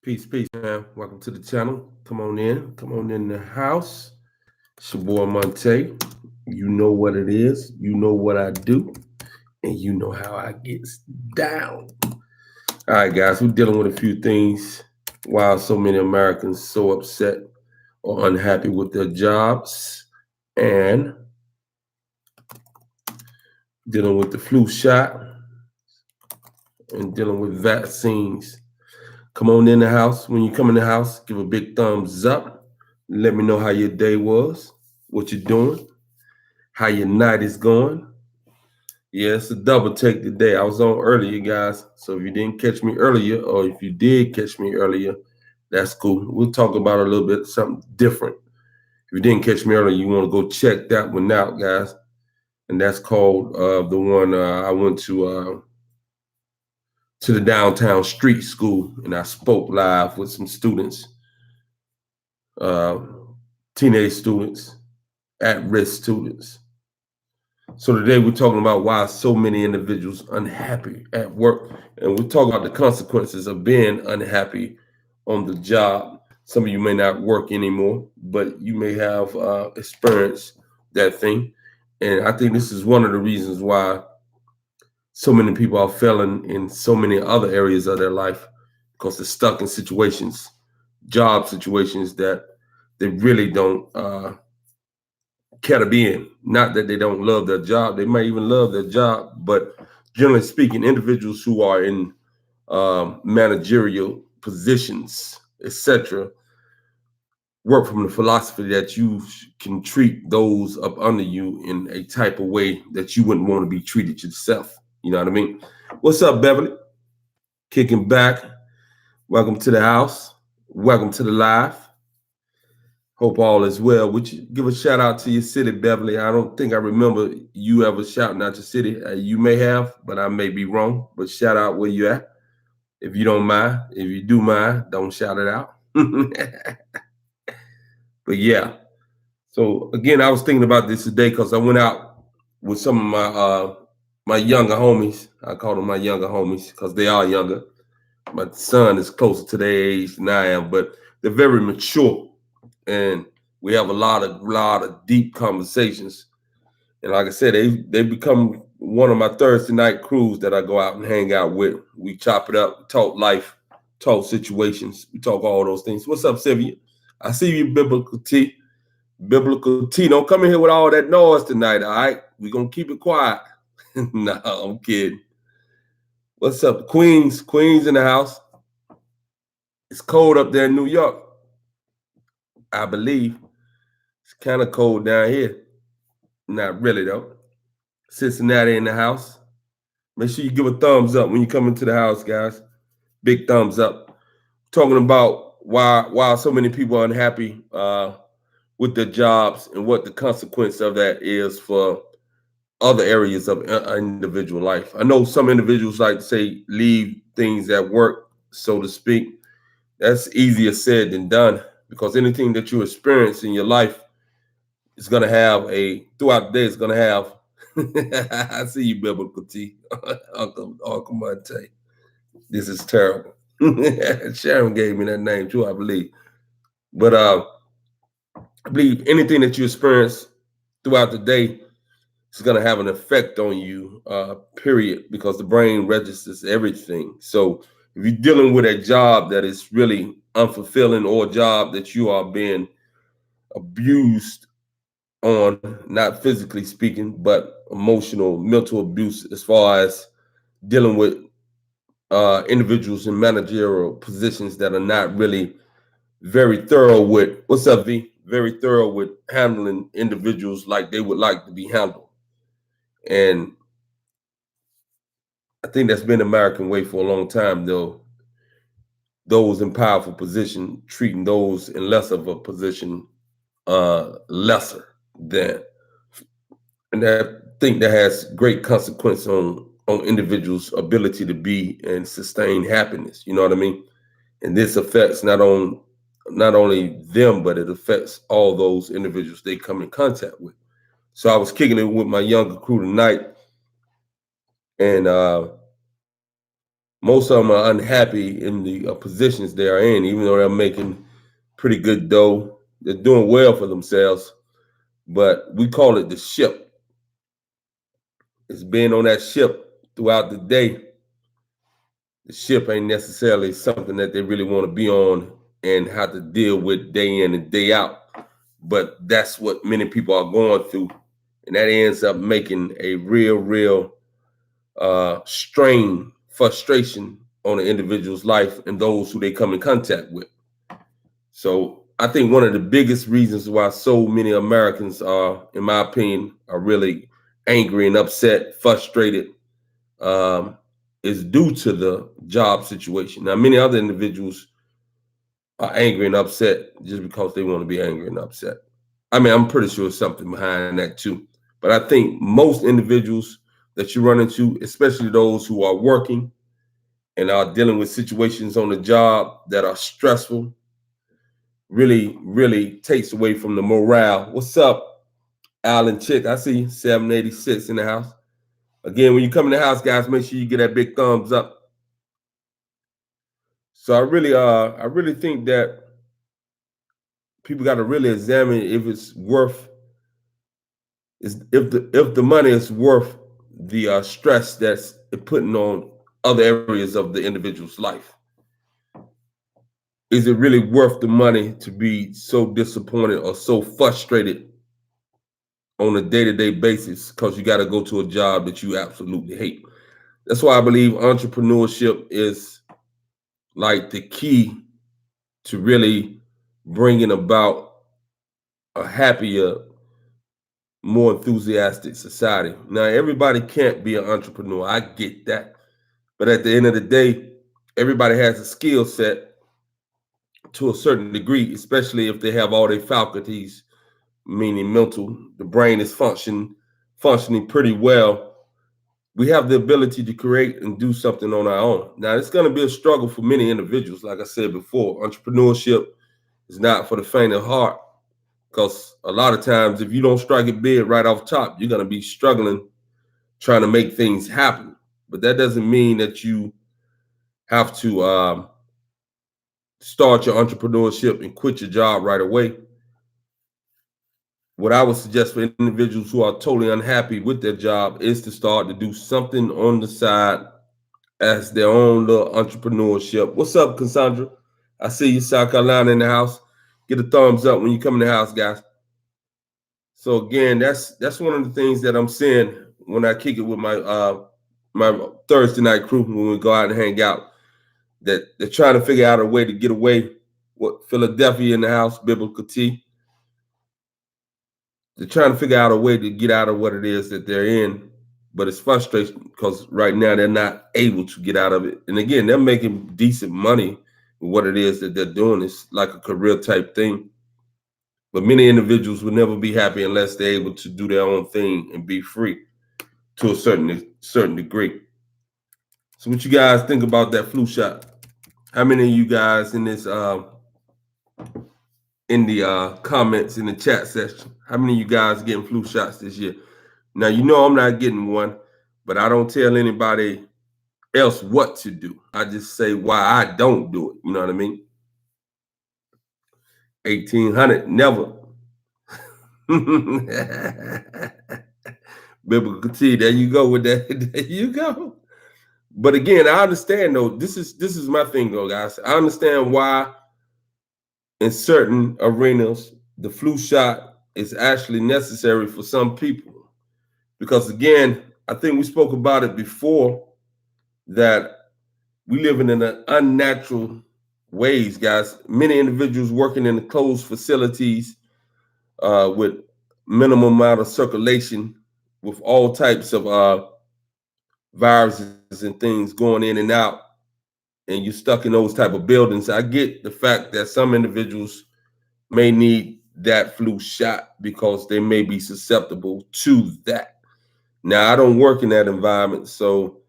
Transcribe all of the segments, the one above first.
Peace, man. Welcome to the channel. Come on in. Come on in the house. It's your boy Monte. You know what it is. You know what I do. And you know how I get down. All right, guys. We're dealing with a few things. Why so many Americans so upset or unhappy with their jobs. And dealing with the flu shot. And dealing with vaccines. Come on in the house. When you come in the house, give a big thumbs up. Let me know how your day was, what you're doing, how your night is going. Yeah, it's a double take today. I was on earlier, guys. So if you didn't catch me earlier, or if you did catch me earlier, that's cool. We'll talk about a little bit something different. If you didn't catch me earlier, you want to go check that one out, guys. And that's called the one I went to the downtown street school, and I spoke live with some students, uh, teenage students, at-risk students. So today we're talking about why so many individuals unhappy at work, and we're talking about the consequences of being unhappy on the job. Some of you may not work anymore, but you may have experienced that thing, and I think this is one of the reasons why so many people are failing in so many other areas of their life, because they're stuck in situations, job situations that they really don't care to be in. Not that they don't love their job; they might even love their job, but generally speaking, individuals who are in managerial positions, etc., work from the philosophy that you can treat those up under you in a type of way that you wouldn't want to be treated yourself. You know what I mean? What's up, Beverly? Kicking back. Welcome to the house. Welcome to the live. Hope all is well. Would you give a shout out to your city, Beverly? I don't think I remember you ever shouting out your city. You may have, but I may be wrong. But shout out where you at. If you don't mind. If you do mind, don't shout it out. But yeah. So again, I was thinking about this today because I went out with some of my younger homies. I call them my younger homies because they are younger. My son is closer to their age than I am, but they're very mature, and we have a lot of deep conversations. And like I said, they become one of my Thursday night crews that I go out and hang out with. We chop it up, talk life, talk situations, we talk all those things. What's up, Sylvia? I see you, Biblical T. Biblical T. Don't come in here with all that noise tonight, all right? We're gonna keep it quiet. No, I'm kidding. What's up, Queens? Queens in the house. It's cold up there in New York, I believe. It's kind of cold down here. Not really, though. Cincinnati in the house. Make sure you give a thumbs up when you come into the house, guys. Big thumbs up. Talking about why so many people are unhappy with their jobs and what the consequence of that is for other areas of individual life. I know some individuals like to say leave things at work, so to speak. That's easier said than done, because anything that you experience in your life is going to have throughout the day, it's going to have, I see you, Biblical T. Uncle Monte. This is terrible. Sharon gave me that name too, I believe. But I believe anything that you experience throughout the day is going to have an effect on you, period, because the brain registers everything. So if you're dealing with a job that is really unfulfilling, or a job that you are being abused on, not physically speaking, but emotional, mental abuse, as far as dealing with individuals in managerial positions that are not really very thorough with, what's up, V? Very thorough with handling individuals like they would like to be handled. And I think that's been the American way for a long time, though. Those in powerful position treating those in less of a position lesser than, and I think that has great consequence on individuals' ability to be and sustain happiness. You know what I mean? And this affects not only them, but it affects all those individuals they come in contact with. So I was kicking it with my younger crew tonight, and Most of them are unhappy in the positions they are in, even though they're making pretty good dough. They're doing well for themselves, but we call it the ship. It's being on that ship throughout the day. The ship ain't necessarily something that they really want to be on and have to deal with day in and day out. But that's what many people are going through. And that ends up making a real strain, frustration on an individual's life and those who they come in contact with. So I think one of the biggest reasons why so many Americans are, in my opinion, are really angry and upset, frustrated, um, is due to the job situation. Now, many other individuals are angry and upset just because they want to be angry and upset. I mean, I'm pretty sure there's something behind that too. But I think most individuals that you run into, especially those who are working and are dealing with situations on the job that are stressful, really takes away from the morale. What's up, Alan Chick? I see 786 in the house. Again, when you come in the house, guys, make sure you get that big thumbs up. So I really think that people got to really examine if it's worth if the money is worth the stress that's putting on other areas of the individual's life. Is it really worth the money to be so disappointed or so frustrated on a day-to-day basis because you got to go to a job that you absolutely hate? That's why I believe entrepreneurship is like the key to really bringing about a happier, more enthusiastic society. Now, everybody can't be an entrepreneur. I get that. But at the end of the day, everybody has a skill set to a certain degree, especially if they have all their faculties, meaning mental, the brain is functioning pretty well. We have the ability to create and do something on our own. Now, it's going to be a struggle for many individuals. Like I said before, entrepreneurship is not for the faint of heart because a lot of times, if you don't strike it big right off top, you're going to be struggling trying to make things happen. But that doesn't mean that you have to start your entrepreneurship and quit your job right away. What I would suggest for individuals who are totally unhappy with their job is to start to do something on the side as their own little entrepreneurship. What's up, Cassandra? I see you, South Carolina, in the house. Get a thumbs up when you come in the house, guys. So again, that's one of the things that I'm seeing when I kick it with my Thursday night crew when we go out and hang out. That they're trying to figure out a way to get away. What Philadelphia in the house, Biblical T. They're trying to figure out a way to get out of what it is that they're in, but it's frustrating because right now they're not able to get out of it. And again, they're making decent money with what it is that they're doing. It's like a career type thing. But many individuals will never be happy unless they're able to do their own thing and be free to a certain degree. So what you guys think about that flu shot? How many of you guys in this in the comments in the chat section, how many of you guys getting flu shots this year? Now, you know I'm not getting one, but I don't tell anybody else what to do. I just say why I don't do it. You know what I mean? 1800, never. Biblical T, there you go with that. There you go. But again, I understand though. This is my thing though, guys. I understand why in certain arenas the flu shot is actually necessary for some people. Because again, I think we spoke about it before that we live in an unnatural ways, guys. Many individuals working in the closed facilities with minimum amount of circulation, with all types of viruses and things going in and out, and you're stuck in those type of buildings. I get the fact that some individuals may need that flu shot because they may be susceptible to that. Now, I don't work in that environment, so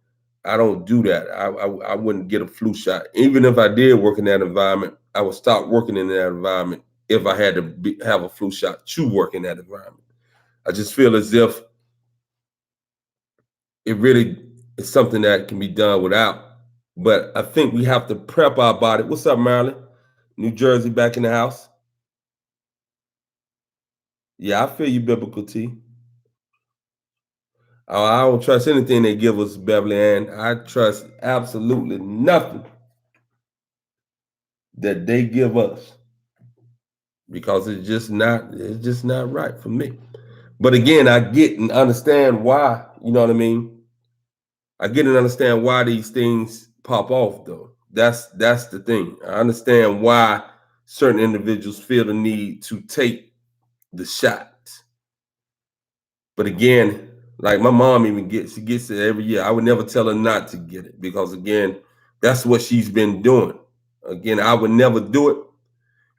I don't do that. I wouldn't get a flu shot. Even if I did work in that environment, I would stop working in that environment if I had to have a flu shot to work in that environment. I just feel as if it really is something that can be done without. But I think we have to prep our body. What's up, Maryland? New Jersey back in the house. Yeah, I feel you, Biblical T. I don't trust anything they give us, Beverly Ann. I trust absolutely nothing that they give us because it's just not right for me. But again, I get and understand why, you know what I mean? I get and understand why these things pop off though. That's the thing. I understand why certain individuals feel the need to take the shot. But again, like my mom even she gets it every year. I would never tell her not to get it because again, that's what she's been doing. Again, I would never do it.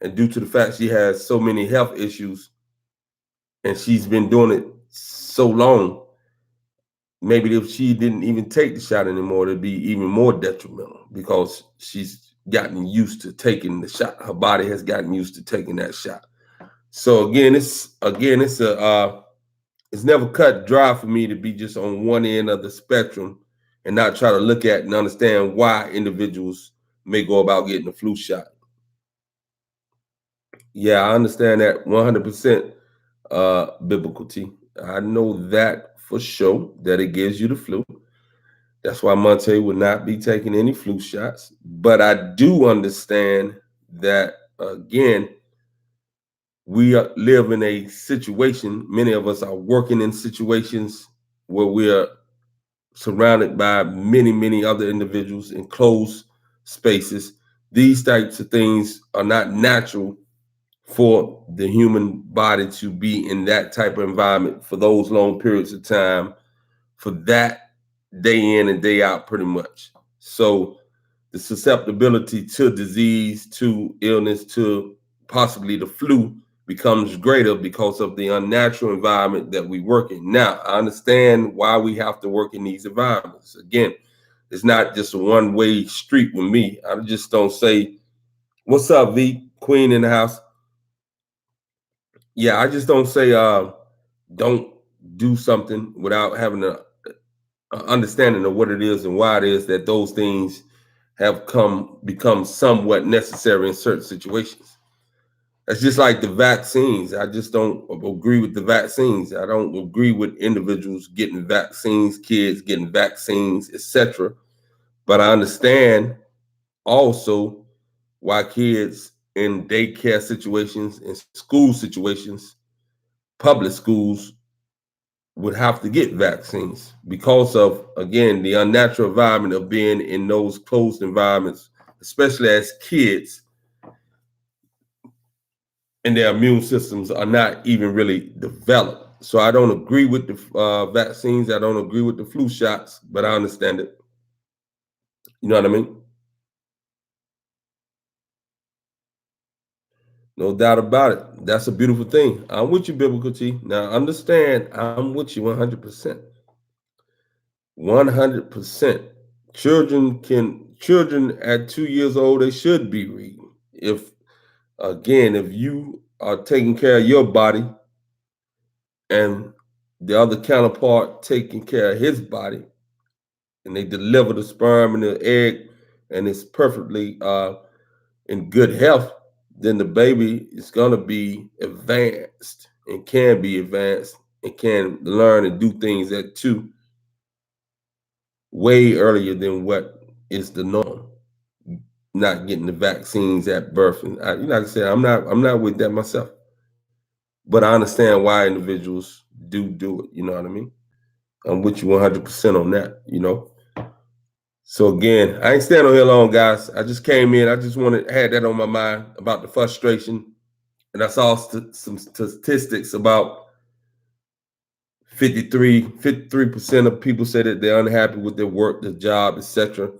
And due to the fact she has so many health issues and she's been doing it so long, maybe if she didn't even take the shot anymore, it'd be even more detrimental because she's gotten used to taking the shot. Her body has gotten used to taking that shot. So it's never cut dry for me to be just on one end of the spectrum and not try to look at and understand why individuals may go about getting the flu shot. Yeah, I understand that 100%, Biblical T. I know that for sure that it gives you the flu. That's why Monte would not be taking any flu shots. But I do understand that, again, live in a situation, many of us are working in situations where we are surrounded by many, many other individuals in closed spaces. These types of things are not natural for the human body to be in that type of environment for those long periods of time, for that day in and day out, pretty much. So the susceptibility to disease, to illness, to possibly the flu becomes greater because of the unnatural environment that we work in. Now, I understand why we have to work in these environments. Again, it's not just a one-way street with me. I just don't say, "What's up, V? Queen in the house." Yeah, I just don't say, don't do something without having a understanding of what it is and why it is that those things have become somewhat necessary in certain situations. It's just like the vaccines. I just don't agree with the vaccines. I don't agree with individuals getting vaccines, kids getting vaccines, etc. But I understand also why kids in daycare situations, in school situations, public schools would have to get vaccines because of, again, the unnatural environment of being in those closed environments, especially as kids, and their immune systems are not even really developed. So I don't agree with the vaccines. I don't agree with the flu shots, but I understand it. You know what I mean? No doubt about it. That's a beautiful thing. I'm with you, Biblical T. Now understand, I'm with you 100%. 100%. Children at 2 years old, they should be reading. If you are taking care of your body and the other counterpart taking care of his body, and they deliver the sperm and the egg, and it's perfectly in good health, then the baby is going to be advanced and can be advanced and can learn and do things at 2 way earlier than what is the norm. Not getting the vaccines at birth, and like I said, I'm not with that myself, but I understand why individuals do it. You know what I mean? I'm with you 100% on that. So again, I ain't staying on here long, guys. I just came in. I just had that on my mind about the frustration, and I saw some statistics about 53% of people say that they're unhappy with their work, their job, etc.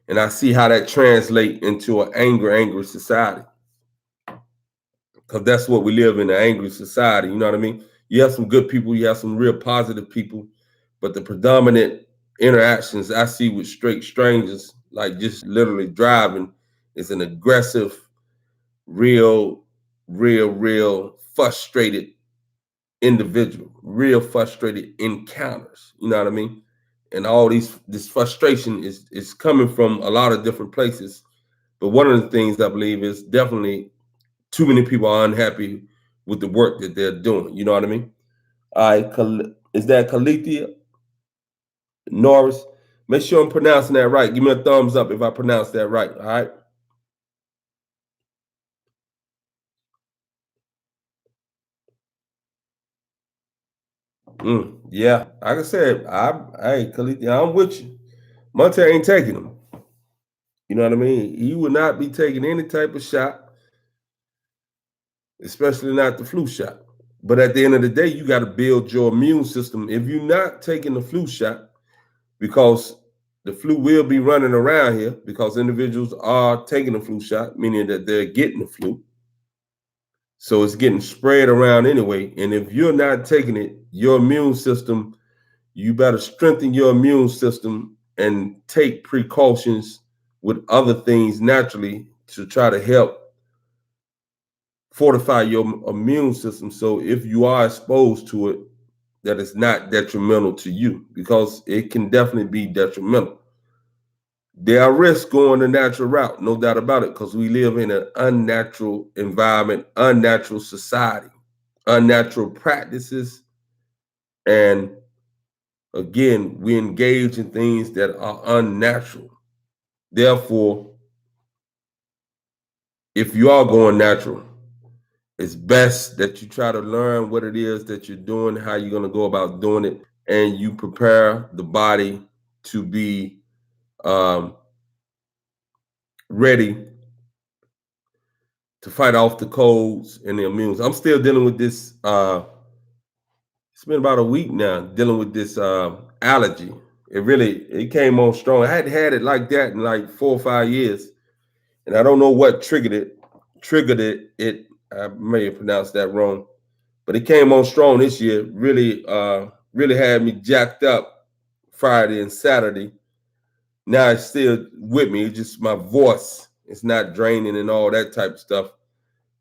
And I see how that translates into an angry society, because that's what we live in, an angry society. You know what I mean? You have some good people, you have some real positive people, but the predominant interactions I see with straight strangers, like just literally driving, is an aggressive, real frustrated individual, real frustrated encounters. You know what I mean? and all this frustration is coming from a lot of different places. But one of the things I believe is definitely too many people are unhappy with the work that they're doing. You know what I mean? All right, is that Kalithia Norris? Make sure I'm pronouncing that right. Give me a thumbs up if I pronounce that right. All right. Yeah, like I said, hey, Kalithia, I'm with you. Monte ain't taking him. You know what I mean? He would not be taking any type of shot, especially not the flu shot. But at the end of the day, you got to build your immune system. If you're not taking the flu shot, because the flu will be running around here because individuals are taking the flu shot, meaning that they're getting the flu. So it's getting spread around anyway. And if you're not taking it, your immune system, you better strengthen your immune system and take precautions with other things naturally to try to help fortify your immune system. So if you are exposed to it, that it's not detrimental to you, because it can definitely be detrimental. There are risks going the natural route, no doubt about it, because we live in an unnatural environment, unnatural society, unnatural practices, and again, we engage in things that are unnatural. Therefore, if you are going natural, it's best that you try to learn what it is that you're doing, how you're going to go about doing it, and you prepare the body to be ready to fight off the colds and the immunes. I'm still dealing with this. It's been about a week now dealing with this allergy. It came on strong. I hadn't had it like that in like 4 or 5 years, and I don't know what triggered it. I may have pronounced that wrong, but it came on strong this year. Really had me jacked up Friday and Saturday. Now it's still with me. It's just my voice. It's not draining and all that type of stuff.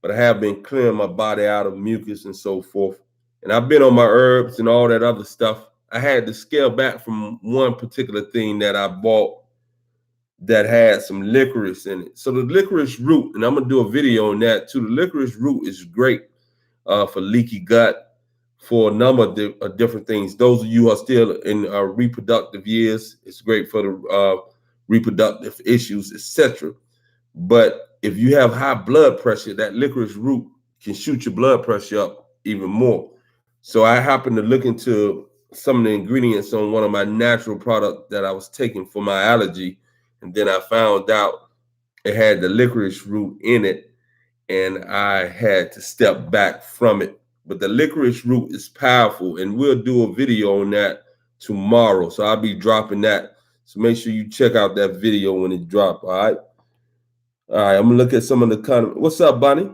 But I have been clearing my body out of mucus and so forth. And I've been on my herbs and all that other stuff. I had to scale back from one particular thing that I bought that had some licorice in it. So the licorice root, and I'm gonna do a video on that too. The licorice root is great for leaky gut, for a number of different things. Those of you who are still in reproductive years, it's great for the reproductive issues, etc. But if you have high blood pressure, that licorice root can shoot your blood pressure up even more. So I happened to look into some of the ingredients on one of my natural products that I was taking for my allergy, and then I found out it had the licorice root in it, and I had to step back from it. But the licorice root is powerful, and we'll do a video on that tomorrow. So I'll be dropping that. So make sure you check out that video when it drops. All right. All right. I'm gonna look at some of the comments. What's up, Bunny?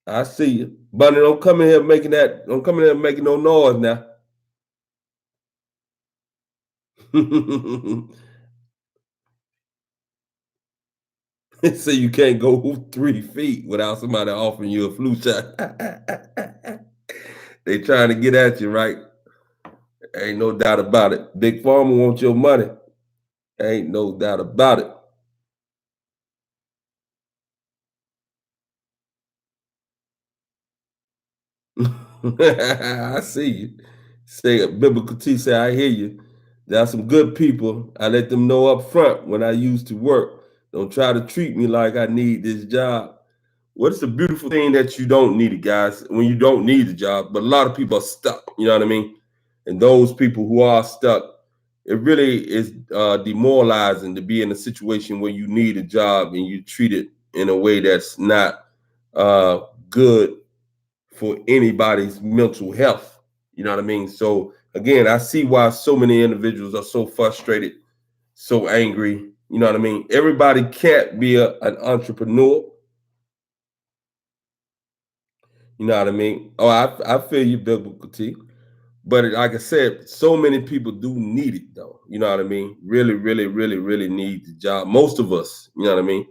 I see you, Bunny. Don't come in here making that. Don't come in here making no noise now. So you can't go 3 feet without somebody offering you a flu shot. They trying to get at you, right? Ain't no doubt about it. Big Pharma wants your money. Ain't no doubt about it. I see you. Say Biblical T say, I hear you. There are some good people. I let them know up front when I used to work. Don't try to treat me like I need this job. What's the beautiful thing that you don't need it, guys? When you don't need a job, but a lot of people are stuck. You know what I mean? And those people who are stuck, it really is demoralizing to be in a situation where you need a job and you treat it in a way that's not good for anybody's mental health. You know what I mean? So again, I see why so many individuals are so frustrated, so angry. You know what I mean? Everybody can't be an entrepreneur. You know what I mean? Oh, I feel you, Biblical T. But like I said, so many people do need it though. You know what I mean? Really, really, really, really need the job. Most of us, you know what I mean?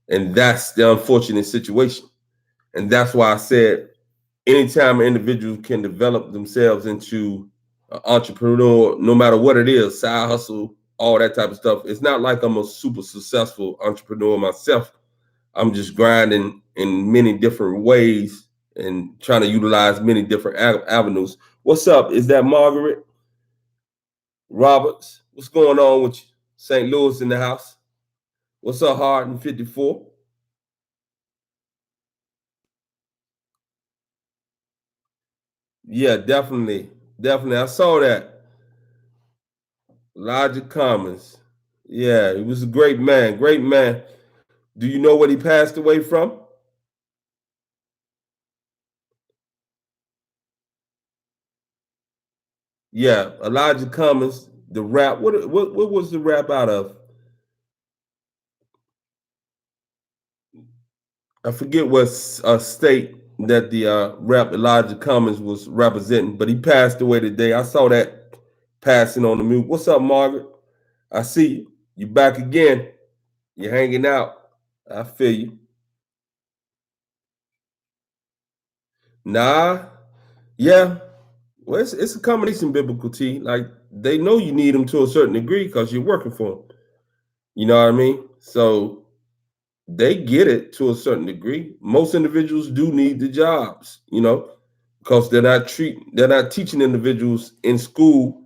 And that's the unfortunate situation. And that's why I said anytime an individual can develop themselves into entrepreneur, no matter what it is, side hustle, all that type of stuff. It's not like I'm a super successful entrepreneur myself. I'm just grinding in many different ways and trying to utilize many different avenues. What's up? Is that Margaret Roberts? What's going on with you? St. Louis in the house. What's up, Harden 54? Yeah, definitely. Definitely. I saw that. Logic Commons. Yeah, he was a great man. Great man. Do you know what he passed away from? Yeah, Elijah Cummings, the rap. What was the rap out of? I forget what state that the rap Elijah Cummings was representing, but he passed away today. I saw that passing on the mute. What's up, Margaret? I see you. You back again. You're hanging out. I feel you. Nah, yeah. Well, it's a combination biblical T. Like they know you need them to a certain degree because you're working for them. You know what I mean? So they get it to a certain degree. Most individuals do need the jobs, because they're not teaching individuals in school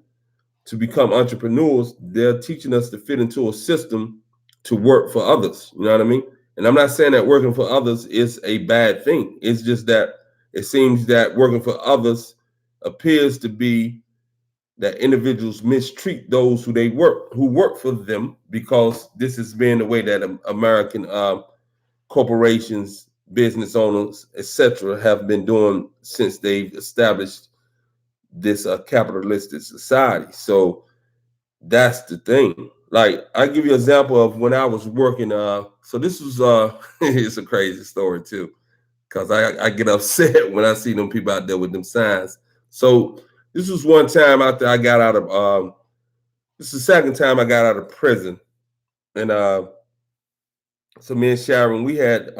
to become entrepreneurs. They're teaching us to fit into a system to work for others. You know what I mean? And I'm not saying that working for others is a bad thing. It's just that it seems that working for others appears to be that individuals mistreat those who work for them, because this has been the way that American corporations, business owners, etc., have been doing since they've established this capitalistic society. So that's the thing. Like I give you an example of when I was working. So this was it's a crazy story too, because I get upset when I see them people out there with them signs. So this was one time after I got out of this is the second time I got out of prison, and so me and Sharon we had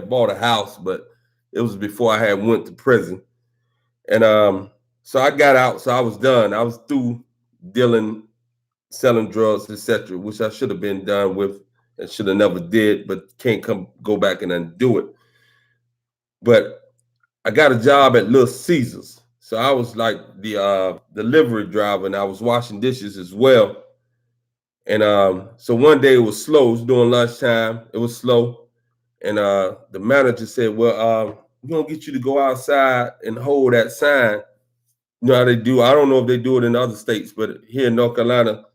bought a house, but it was before I had went to prison, and so I got out, so I was done. I was through dealing, selling drugs, etc., which I should have been done with and should have never did, but can't go back and undo it. But I got a job at Little Caesars, so I was like the delivery driver, and I was washing dishes as well. And so one day it was slow. It was during lunchtime. It was slow. And the manager said, "Well, we're gonna get you to go outside and hold that sign." You know how they do. I don't know if they do it in other states, but here in North Carolina,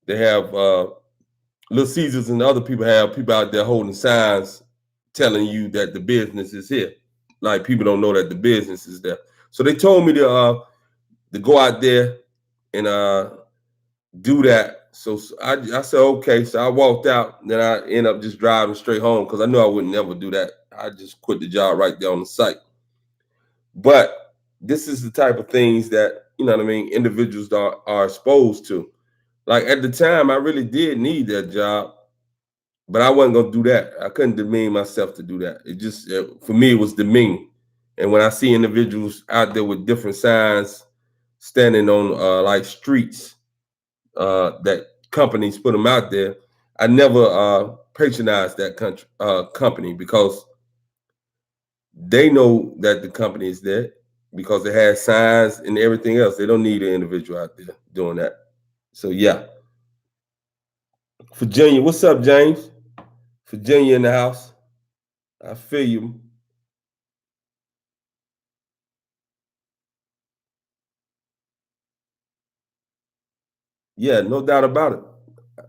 they have Little Caesars and other people have people out there holding signs telling you that the business is here. Like people don't know that the business is there. So they told me to go out there and do that. So I said, okay. So I walked out. Then I ended up just driving straight home because I knew I would never do that. I just quit the job right there on the site. But this is the type of things that, you know what I mean, individuals are exposed to. Like at the time, I really did need that job, but I wasn't gonna do that. I couldn't demean myself to do that. It just for me, it was demeaning. And when I see individuals out there with different signs standing on like streets that companies put them out there, I never patronized that company because they know that the company is there because it has signs and everything else. They don't need an individual out there doing that. So yeah, Virginia, what's up, James? Virginia in the house. I feel you. Yeah, no doubt about it.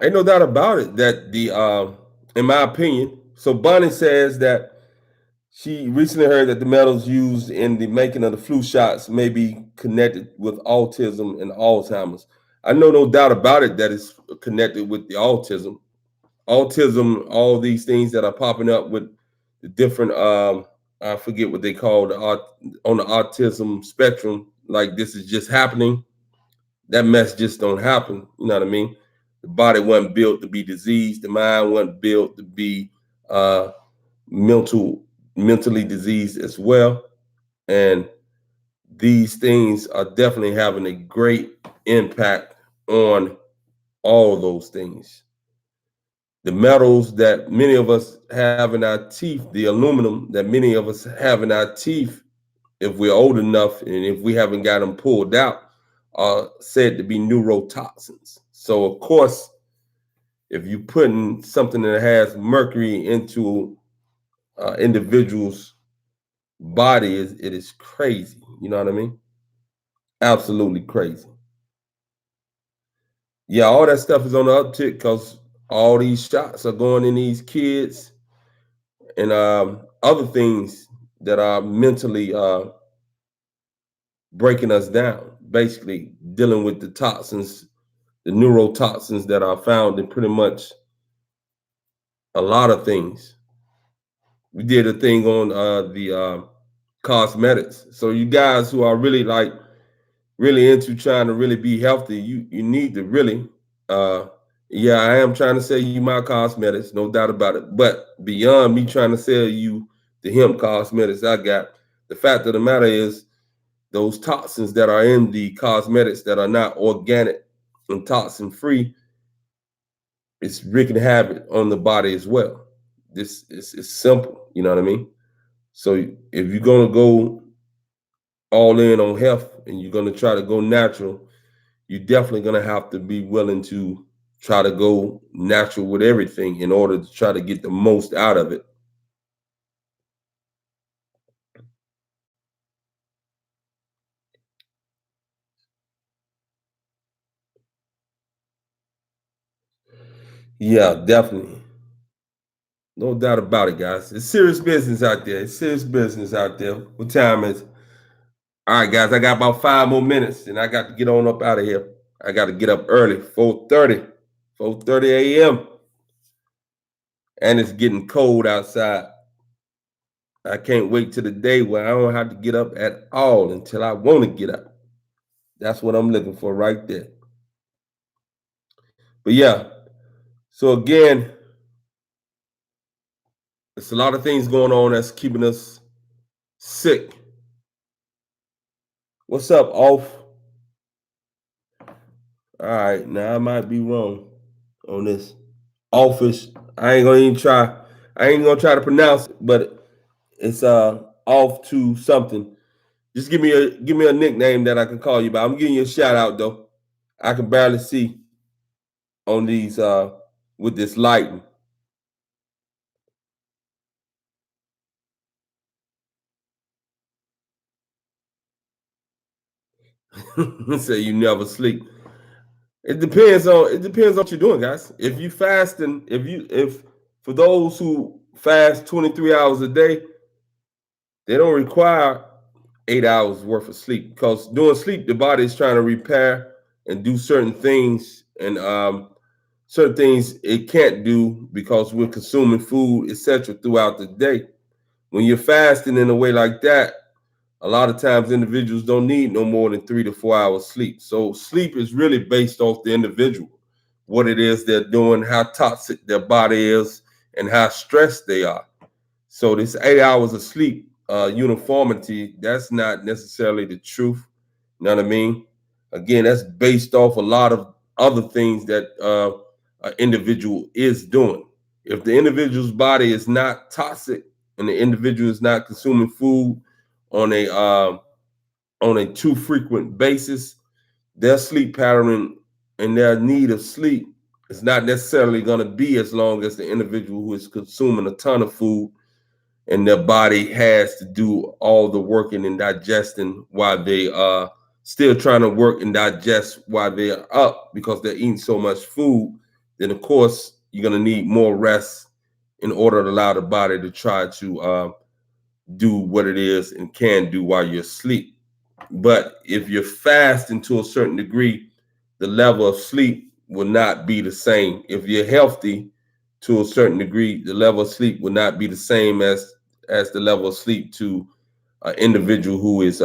Ain't no doubt about it that in my opinion, so Bonnie says that she recently heard that the metals used in the making of the flu shots may be connected with autism and Alzheimer's. I know no doubt about it that it's connected with the autism. Autism, all these things that are popping up with the different I forget what they call on the autism spectrum, like this is just happening. That mess just don't happen. You know what I mean? The body wasn't built to be diseased. The mind wasn't built to be uh, mental mentally diseased as well. And these things are definitely having a great impact on all of those things. The metals that many of us have in our teeth, the aluminum that many of us have in our teeth, if we're old enough and if we haven't got them pulled out, are said to be neurotoxins. So, of course, if you putting something that has mercury into individuals' body, it is crazy. You know what I mean? Absolutely crazy. Yeah, all that stuff is on the uptick because all these shots are going in these kids and other things that are mentally breaking us down, basically dealing with the toxins, the neurotoxins that are found in pretty much a lot of things. We did a thing on the cosmetics. So you guys who are really into trying to really be healthy, you need to really yeah, I am trying to sell you my cosmetics, no doubt about it. But beyond me trying to sell you the hemp cosmetics I got, the fact of the matter is those toxins that are in the cosmetics that are not organic and toxin free, it's wreaking havoc on the body as well. This is simple, you know what I mean? So if you're gonna go all in on health and you're gonna try to go natural, you're definitely gonna have to be willing to try to go natural with everything in order to try to get the most out of it. Yeah, definitely. No doubt about it, guys. It's serious business out there. It's serious business out there. What time is it? All right, guys, I got about 5 more minutes and I got to get on up out of here. I got to get up early, 4:30, 4:30 a.m. And it's getting cold outside. I can't wait till the day where I don't have to get up at all until I want to get up. That's what I'm looking for right there. But yeah, so again, it's a lot of things going on that's keeping us sick. What's up, Off? All right, now I might be wrong on this. Office. I ain't gonna even try. I ain't gonna try to pronounce it, but it's off to something. Just give me a nickname that I can call you by. I'm giving you a shout out though. I can barely see on these with this lighting. Say you never sleep. It depends on what you're doing, guys. If you fasting, if for those who fast 23 hours a day, they don't require 8 hours worth of sleep because during sleep the body is trying to repair and do certain things and certain things it can't do because we're consuming food, etc. throughout the day. When you're fasting in a way like that, a lot of times individuals don't need no more than 3 to 4 hours sleep. So sleep is really based off the individual, what it is they're doing, how toxic their body is, and how stressed they are. So this 8 hours of sleep, uniformity, that's not necessarily the truth. You know what I mean? Again, that's based off a lot of other things that an individual is doing. If the individual's body is not toxic and the individual is not consuming food on a too frequent basis, their sleep pattern and their need of sleep is not necessarily going to be as long as the individual who is consuming a ton of food and their body has to do all the working and digesting while they are still trying to work and digest while they're up because they're eating so much food. Then of course you're going to need more rest in order to allow the body to try to do what it is and can do while you're asleep. But if you're fasting to a certain degree, the level of sleep will not be the same. If you're healthy to a certain degree, the level of sleep will not be the same as the level of sleep to an individual who is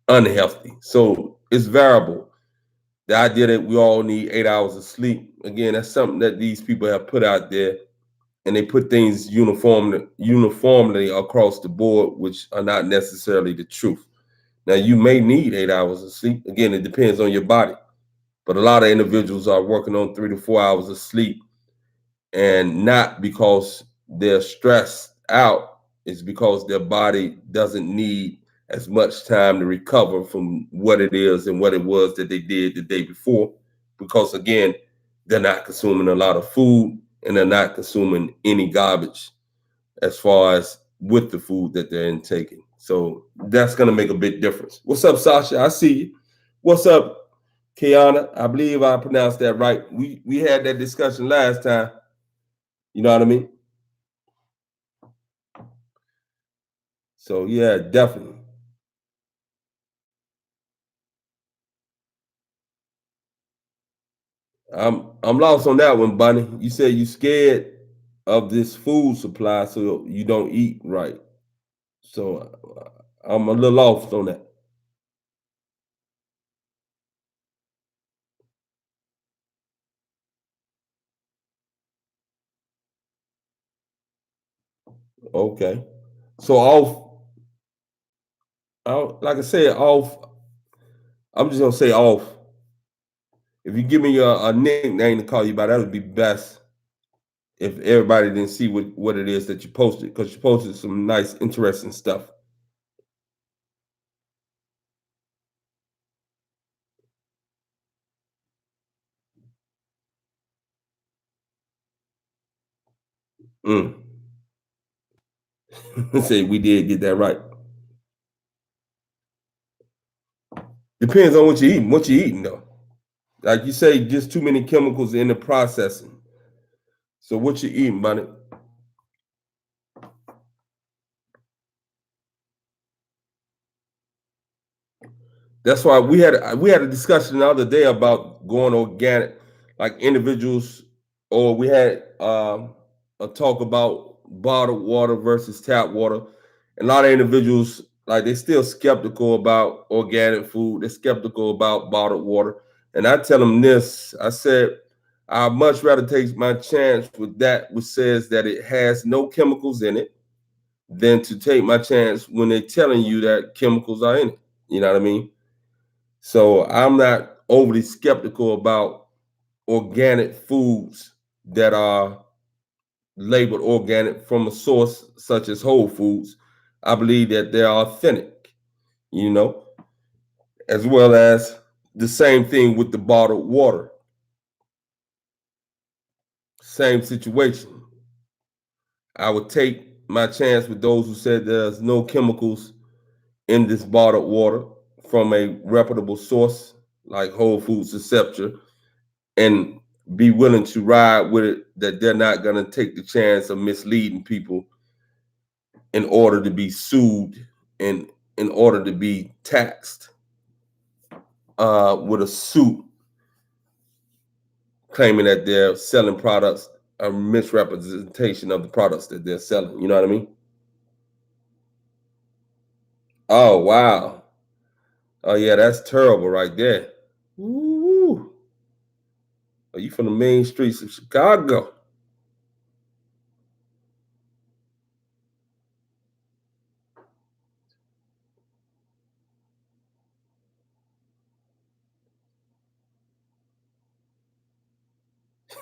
unhealthy. So it's variable. The idea that we all need 8 hours of sleep, again, that's something that these people have put out there, and they put things uniformly across the board, which are not necessarily the truth. Now, you may need 8 hours of sleep. Again, it depends on your body, but a lot of individuals are working on 3 to 4 hours of sleep, and not because they're stressed out. It's because their body doesn't need as much time to recover from what it is and what it was that they did the day before. Because again, they're not consuming a lot of food and they're not consuming any garbage as far as with the food that they're intaking. So that's going to make a big difference. What's up, Sasha? I see you. What's up, Kiana? I believe I pronounced that right. We had that discussion last time. You know what I mean? So yeah, definitely. I'm lost on that one, Bunny. You said you scared of this food supply, so you don't eat right. So I'm a little lost on that. Okay. So like I said, off. I'm just gonna say off. If you give me a nickname to call you by, that would be best. If everybody didn't see what it is that you posted, because you posted some nice, interesting stuff. Mm. Say we did get that right. Depends on what you're eating. What you're eating though. Like you say, just too many chemicals in the processing. So what you eating, buddy? That's why we had a discussion the other day about going organic, like individuals, or we had a talk about bottled water versus tap water. And a lot of individuals, like they're still skeptical about organic food. They're skeptical about bottled water. And I tell them this: I said, I'd much rather take my chance with that, which says that it has no chemicals in it, than to take my chance when they're telling you that chemicals are in it. You know what I mean? So I'm not overly skeptical about organic foods that are labeled organic from a source such as Whole Foods. I believe that they're authentic, you know, as well as the same thing with the bottled water. Same situation. I would take my chance with those who said there's no chemicals in this bottled water from a reputable source like Whole Foods, etc., and be willing to ride with it, that they're not going to take the chance of misleading people in order to be sued and in order to be taxed with a suit claiming that they're selling products, a misrepresentation of the products that they're selling. You know what I mean? Oh, wow. Oh, yeah, that's terrible right there. Ooh. Are you from the main streets of Chicago?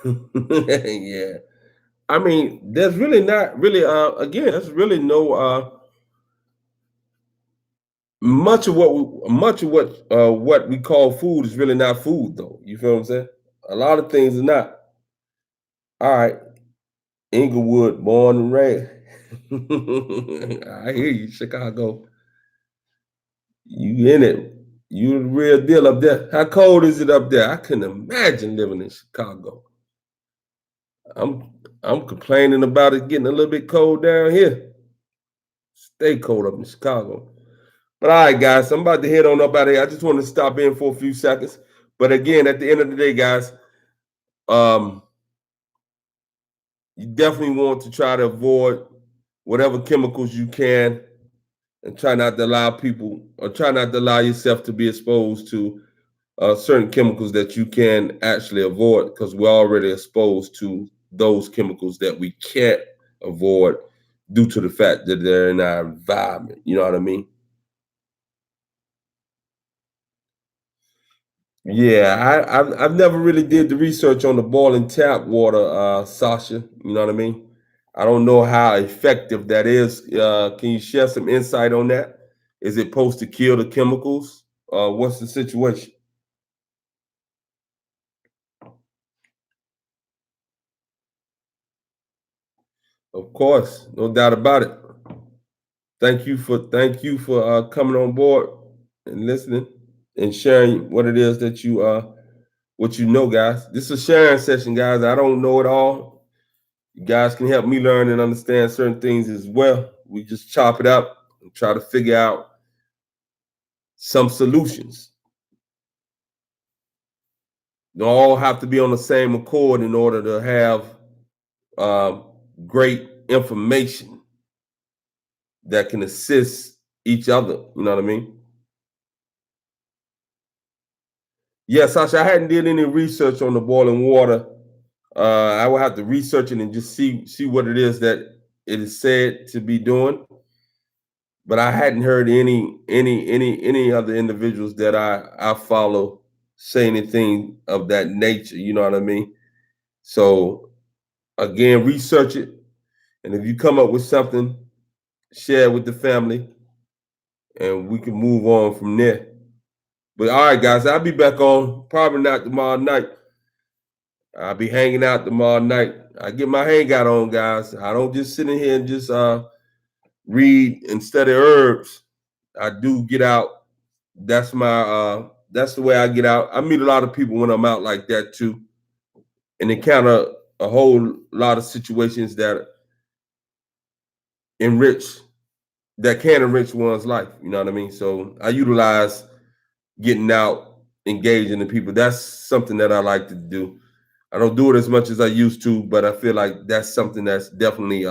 Yeah. I mean, there's really not really again, there's really no much of what we call food is really not food though. You feel what I'm saying? A lot of things are not. All right, Inglewood, born and raised. I hear you, Chicago. You in it. You the real deal up there. How cold is it up there? I couldn't imagine living in Chicago. I'm I'm complaining about it getting a little bit cold down here. Stay cold up in Chicago. But all right, guys, I'm about to head on up out of here. I just want to stop in for a few seconds. But again, at the end of the day, guys, um, you definitely want to try to avoid whatever chemicals you can, and try not to allow people, or try not to allow yourself to be exposed to certain chemicals that you can actually avoid, because we're already exposed to those chemicals that we can't avoid due to the fact that they're in our environment. You know what I mean? Yeah, I've never really did the research on the boiling tap water, Sasha. You know what I mean? I don't know how effective that is. Can you share some insight on that? Is it supposed to kill the chemicals? What's the situation? Of course, no doubt about it. Thank you for coming on board and listening and sharing what it is that what you know, guys. This is a sharing session, guys. I don't know it all. You guys can help me learn and understand certain things as well. We just chop it up and try to figure out some solutions. They all have to be on the same accord in order to have uh, great information that can assist each other. You know what I mean? Yes, Sasha, I hadn't did any research on the boiling water. I will have to research it and just see what it is that it is said to be doing. But I hadn't heard any other individuals that I follow say anything of that nature. You know what I mean? So again, research it, and if you come up with something, share it with the family, and we can move on from there. But all right, guys, I'll be back on probably not tomorrow night. I'll be hanging out tomorrow night. I get my hangout on, guys. I don't just sit in here and just read and study herbs. I do get out. That's the way I get out. I meet a lot of people when I'm out like that too, and encounter a whole lot of situations that enrich that can enrich one's life. You know what I mean? So I utilize getting out, engaging the people. That's something that I like to do. I don't do it as much as I used to, but I feel like that's something that's definitely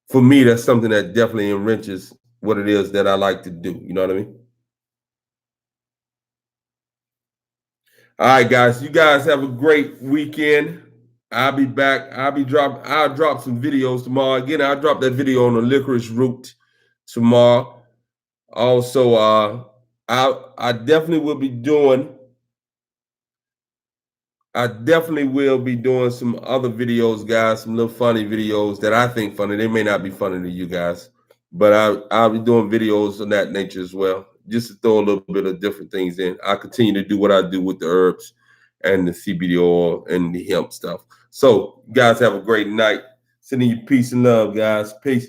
for me, that's something that definitely enriches what it is that I like to do. You know what I mean? All right, guys. You guys have a great weekend. I'll be back. I'll drop some videos tomorrow. Again, I'll drop that video on the licorice root tomorrow. Also, I definitely will be doing I definitely will be doing some other videos, guys, some little funny videos that I think funny. They may not be funny to you guys, but I'll be doing videos of that nature as well, just to throw a little bit of different things in. I continue to do what I do with the herbs and the CBD oil and the hemp stuff. So, you guys have a great night. Sending you peace and love, guys. Peace.